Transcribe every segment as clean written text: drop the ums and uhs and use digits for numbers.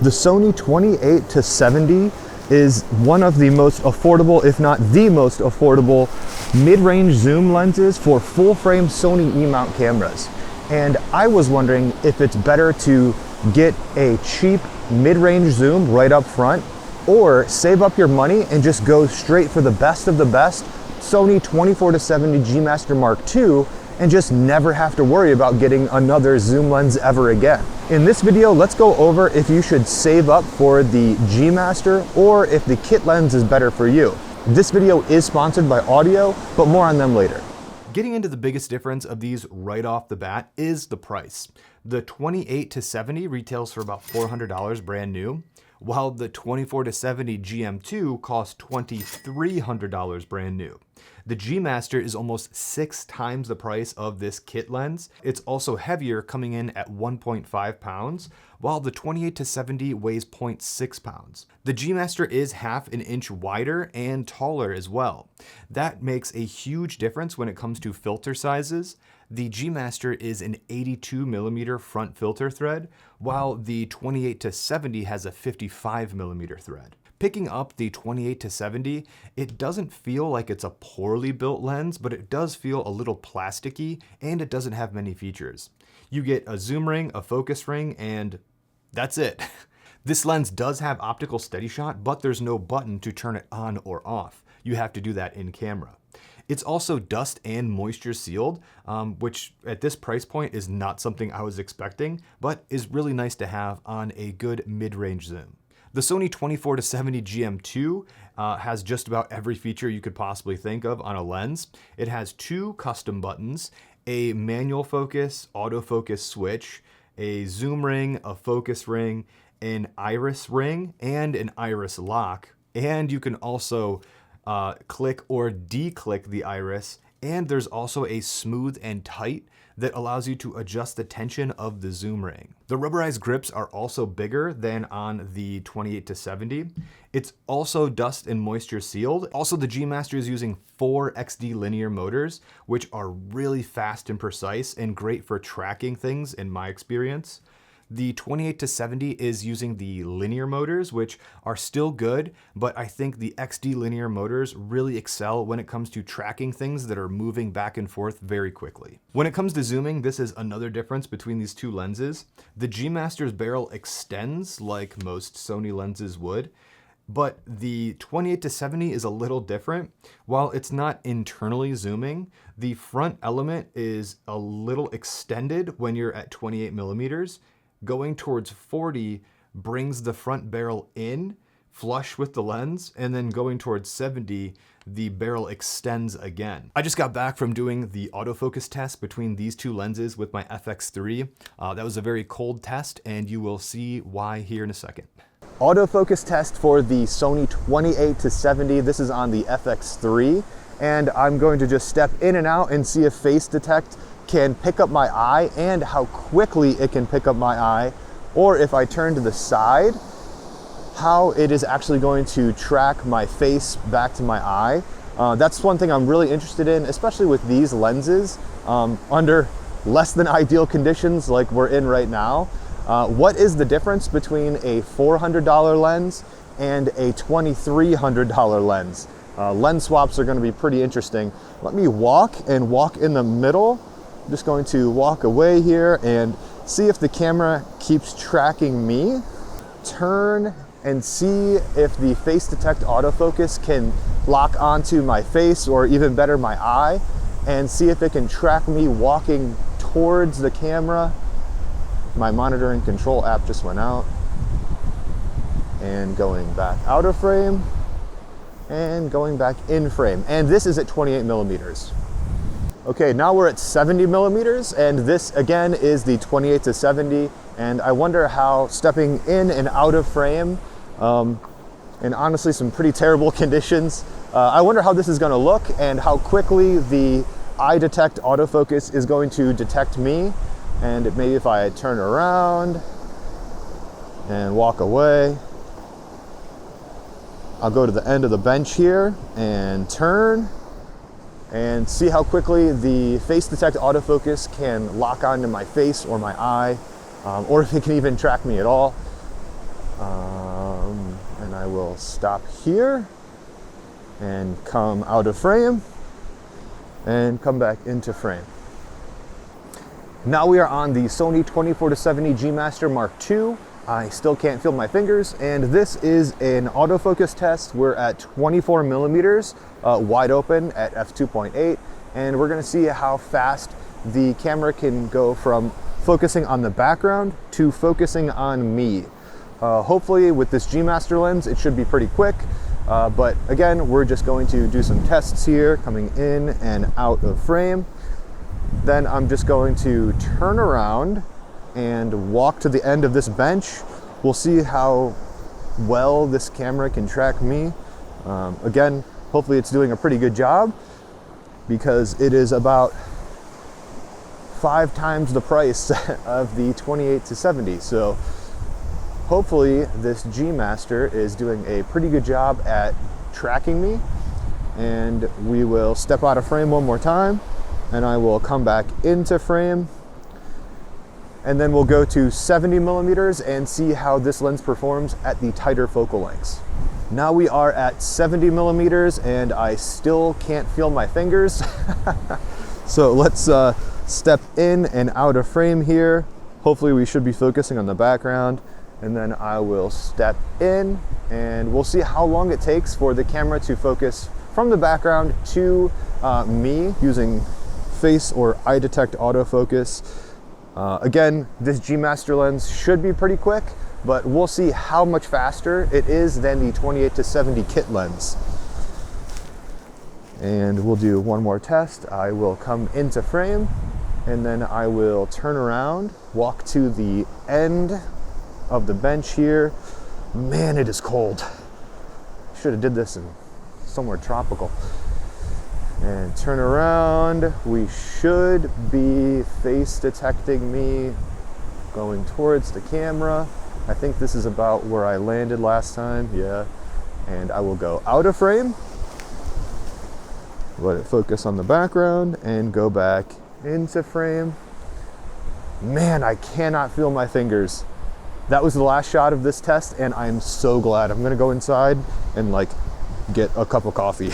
The Sony 28-70 is one of the most affordable, if not the most affordable, mid-range zoom lenses for full-frame Sony E-mount cameras. And I was wondering if it's better to get a cheap mid-range zoom right up front, or save up your money and just go straight for the best of the best Sony 24-70 G Master Mark II and just never have to worry about getting another zoom lens ever again. In this video, let's go over if you should save up for the G Master or if the kit lens is better for you. This video is sponsored by Audiio, but more on them later. Getting into the biggest difference of these right off the bat is the price. The 28-70 retails for about $400 brand new, while the 24-70 GM2 costs $2,300 brand new. The G Master is almost 6 times the price of this kit lens. It's also heavier, coming in at 1.5 pounds, while the 28-70 weighs 0.6 pounds. The G Master is half an inch wider and taller as well. That makes a huge difference when it comes to filter sizes. The G Master is an 82mm front filter thread, while the 28-70 has a 55mm thread. Picking up the 28-70, it doesn't feel like it's a poorly built lens, but it does feel a little plasticky, and it doesn't have many features. You get a zoom ring, a focus ring, and that's it. This lens does have optical steady shot, but there's no button to turn it on or off. You have to do that in camera. It's also dust and moisture sealed, which at this price point is not something I was expecting, but is really nice to have on a good mid-range zoom. The Sony 24-70 GM2 has just about every feature you could possibly think of on a lens. It has 2 custom buttons, a manual focus, autofocus switch, a zoom ring, a focus ring, an iris ring, and an iris lock. And you can also click or de-click the iris, and there's also a smooth and tight that allows you to adjust the tension of the zoom ring. The rubberized grips are also bigger than on the 28-70. It's also dust and moisture sealed. Also, the G Master is using 4 XD linear motors, which are really fast and precise and great for tracking things in my experience. The 28-70 is using the linear motors, which are still good, but I think the XD linear motors really excel when it comes to tracking things that are moving back and forth very quickly. When it comes to zooming, this is another difference between these two lenses. The G Master's barrel extends like most Sony lenses would, but the 28-70 is a little different. While it's not internally zooming, the front element is a little extended when you're at 28mm. Going towards 40 brings the front barrel in, flush with the lens, and then going towards 70, the barrel extends again. I just got back from doing the autofocus test between these two lenses with my FX3. That was a very cold test, and you will see why here in a second. Autofocus test for the Sony 28-70. This is on the FX3, and I'm going to just step in and out and see if Face Detect can pick up my eye and how quickly it can pick up my eye, or if I turn to the side, how it is actually going to track my face back to my eye. That's one thing I'm really interested in, especially with these lenses under less than ideal conditions like we're in right now. What is the difference between a $400 lens and a $2,300 lens? Lens swaps are going to be pretty interesting. Let me walk in the middle. I'm just going to walk away here and see if the camera keeps tracking me. Turn and see if the Face Detect autofocus can lock onto my face, or even better, my eye, and see if it can track me walking towards the camera. My monitoring control app just went out. And going back out of frame and going back in frame. And this is at 28mm. Okay, now we're at 70mm, and this again is the 28-70, and I wonder how stepping in and out of frame, in honestly some pretty terrible conditions, I wonder how this is going to look and how quickly the eye detect autofocus is going to detect me. And maybe if I turn around and walk away, I'll go to the end of the bench here and turn and see how quickly the Face Detect autofocus can lock onto my face or my eye, or if it can even track me at all. And I will stop here and come out of frame and come back into frame. Now we are on the Sony 24-70 G Master Mark II. I still can't feel my fingers, and this is an autofocus test. We're at 24 millimeters, wide open at f2.8, and we're gonna see how fast the camera can go from focusing on the background to focusing on me. Hopefully with this G Master lens, it should be pretty quick, but again, we're just going to do some tests here, coming in and out of frame. Then I'm just going to turn around and walk to the end of this bench. We'll see how well this camera can track me. Again, hopefully it's doing a pretty good job, because it is about 5 times the price of the 28-70. So hopefully this G Master is doing a pretty good job at tracking me. And we will step out of frame one more time, and I will come back into frame. And then we'll go to 70 millimeters and see how this lens performs at the tighter focal lengths. Now we are at 70 millimeters and I still can't feel my fingers. So let's step in and out of frame here. Hopefully we should be focusing on the background, and then I will step in and we'll see how long it takes for the camera to focus from the background to me using face or eye detect autofocus. Again, this G Master lens should be pretty quick, but we'll see how much faster it is than the 28-70 kit lens. And we'll do one more test. I will come into frame, and then I will turn around, walk to the end of the bench here. Man, it is cold. Should have did this in somewhere tropical. And turn around. We should be face detecting me going towards the camera. I think this is about where I landed last time, yeah. And I will go out of frame, let it focus on the background, and go back into frame. Man, I cannot feel my fingers. That was the last shot of this test, and I'm so glad. I'm gonna go inside and like get a cup of coffee.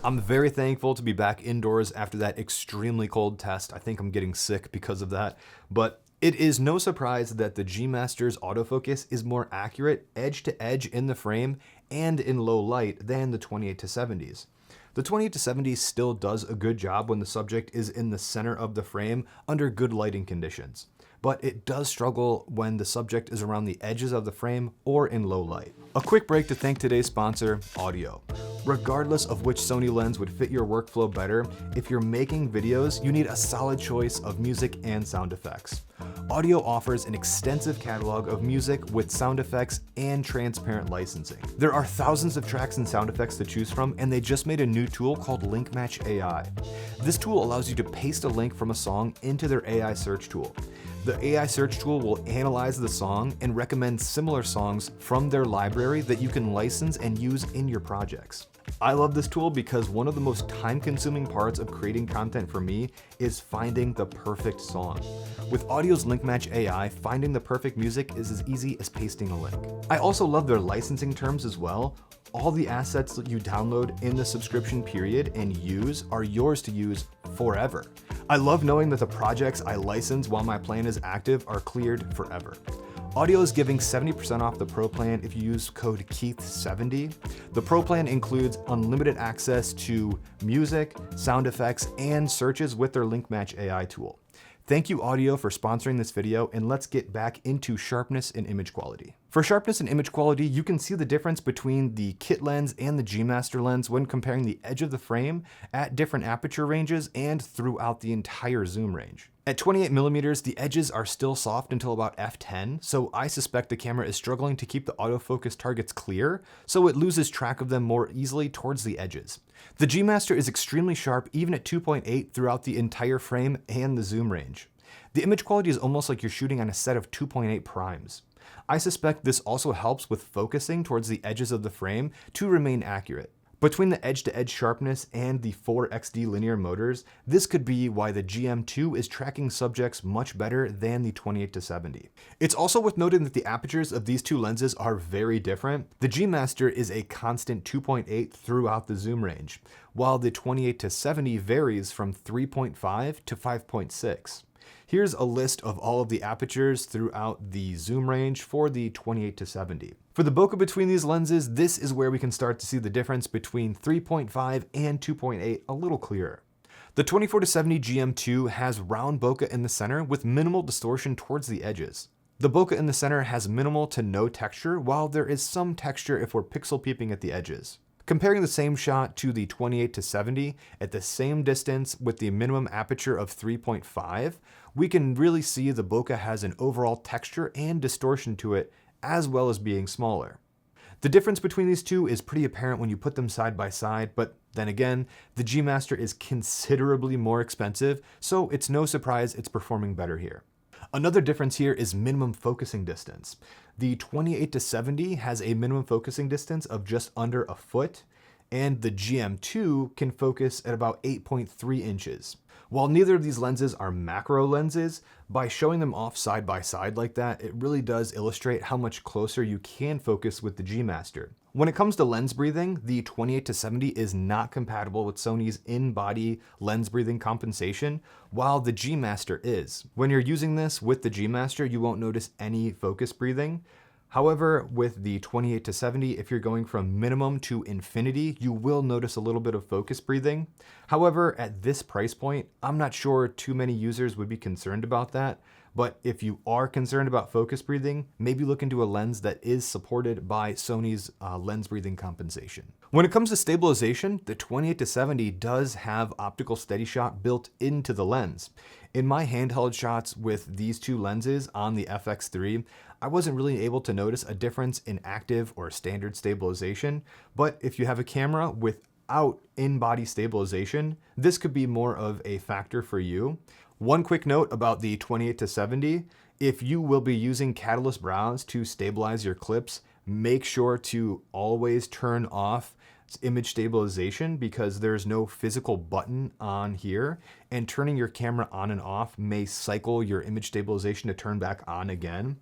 I'm very thankful to be back indoors after that extremely cold test. I think I'm getting sick because of that. But it is no surprise that the G Master's autofocus is more accurate edge to edge in the frame and in low light than the 28-70s. The 28-70 still does a good job when the subject is in the center of the frame under good lighting conditions, but it does struggle when the subject is around the edges of the frame or in low light. A quick break to thank today's sponsor, Audiio. Regardless of which Sony lens would fit your workflow better, if you're making videos, you need a solid choice of music and sound effects. Audiio offers an extensive catalog of music with sound effects and transparent licensing. There are thousands of tracks and sound effects to choose from, and they just made a new tool called Link Match AI. This tool allows you to paste a link from a song into their AI search tool. The AI search tool will analyze the song and recommend similar songs from their library that you can license and use in your projects. I love this tool because one of the most time-consuming parts of creating content for me is finding the perfect song. With Audio's Link Match AI, finding the perfect music is as easy as pasting a link. I also love their licensing terms as well. All the assets that you download in the subscription period and use are yours to use forever. I love knowing that the projects I license while my plan is active are cleared forever. Audiio is giving 70% off the Pro plan if you use code Keith70. The Pro plan includes unlimited access to music, sound effects, and searches with their Link Match AI tool. Thank you, Audiio, for sponsoring this video, and let's get back into sharpness and image quality. For sharpness and image quality, you can see the difference between the kit lens and the G Master lens when comparing the edge of the frame at different aperture ranges and throughout the entire zoom range. At 28mm, the edges are still soft until about f10, so I suspect the camera is struggling to keep the autofocus targets clear, so it loses track of them more easily towards the edges. The G Master is extremely sharp even at 2.8 throughout the entire frame and the zoom range. The image quality is almost like you're shooting on a set of 2.8 primes. I suspect this also helps with focusing towards the edges of the frame to remain accurate. Between the edge-to-edge sharpness and the 4XD linear motors, this could be why the GM2 is tracking subjects much better than the 28-70. It's also worth noting that the apertures of these two lenses are very different. The G Master is a constant 2.8 throughout the zoom range, while the 28-70 varies from 3.5 to 5.6. Here's a list of all of the apertures throughout the zoom range for the 28-70. For the bokeh between these lenses, this is where we can start to see the difference between 3.5 and 2.8 a little clearer. The 24-70 GM2 has round bokeh in the center with minimal distortion towards the edges. The bokeh in the center has minimal to no texture, while there is some texture if we're pixel peeping at the edges. Comparing the same shot to the 28-70 at the same distance with the minimum aperture of 3.5, we can really see the bokeh has an overall texture and distortion to it, as well as being smaller. The difference between these two is pretty apparent when you put them side by side, but then again, the G Master is considerably more expensive, so it's no surprise it's performing better here. Another difference here is minimum focusing distance. The 28-70 has a minimum focusing distance of just under a foot, and the GM2 can focus at about 8.3 inches. While neither of these lenses are macro lenses, by showing them off side by side like that, it really does illustrate how much closer you can focus with the G Master. When it comes to lens breathing, the 28-70 is not compatible with Sony's in-body lens breathing compensation, while the G Master is. When you're using this with the G Master, you won't notice any focus breathing. However, with the 28-70, if you're going from minimum to infinity, you will notice a little bit of focus breathing. However, at this price point, I'm not sure too many users would be concerned about that. But if you are concerned about focus breathing, maybe look into a lens that is supported by Sony's lens breathing compensation. When it comes to stabilization, the 28-70 does have optical steady shot built into the lens. In my handheld shots with these two lenses on the FX3, I wasn't really able to notice a difference in active or standard stabilization, but if you have a camera without in-body stabilization, this could be more of a factor for you. One quick note about the 28-70, if you will be using Catalyst browse to stabilize your clips, make sure to always turn off image stabilization because there's no physical button on here, and turning your camera on and off may cycle your image stabilization to turn back on again.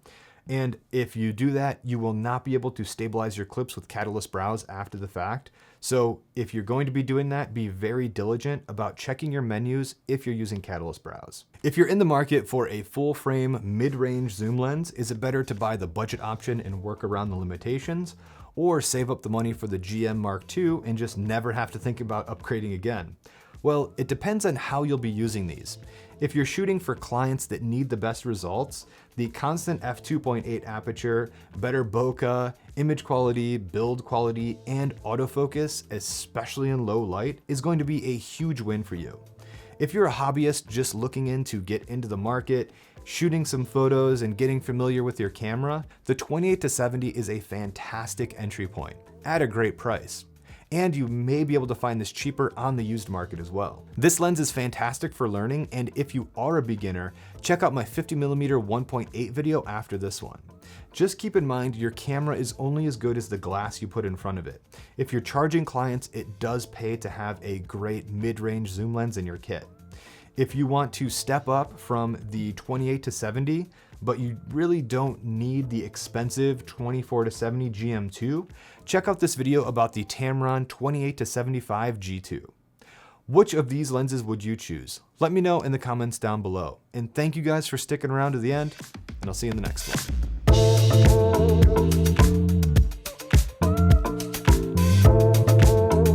And if you do that, you will not be able to stabilize your clips with Catalyst browse after the fact. So if you're going to be doing that, be very diligent about checking your menus if you're using Catalyst browse. If you're in the market for a full frame mid-range zoom lens, is it better to buy the budget option and work around the limitations, or save up the money for the GM Mark II and just never have to think about upgrading again? Well, it depends on how you'll be using these. If you're shooting for clients that need the best results, the constant f2.8 aperture, better bokeh, image quality, build quality, and autofocus, especially in low light, is going to be a huge win for you. If you're a hobbyist just looking in to get into the market, shooting some photos and getting familiar with your camera, the 28-70 is a fantastic entry point at a great price. And you may be able to find this cheaper on the used market as well. This lens is fantastic for learning, and if you are a beginner, check out my 50mm 1.8 video after this one. Just keep in mind your camera is only as good as the glass you put in front of it. If you're charging clients, it does pay to have a great mid-range zoom lens in your kit. If you want to step up from the 28-70, but you really don't need the expensive 24-70 GM2, check out this video about the Tamron 28-75 G2. Which of these lenses would you choose? Let me know in the comments down below. And thank you guys for sticking around to the end, and I'll see you in the next one.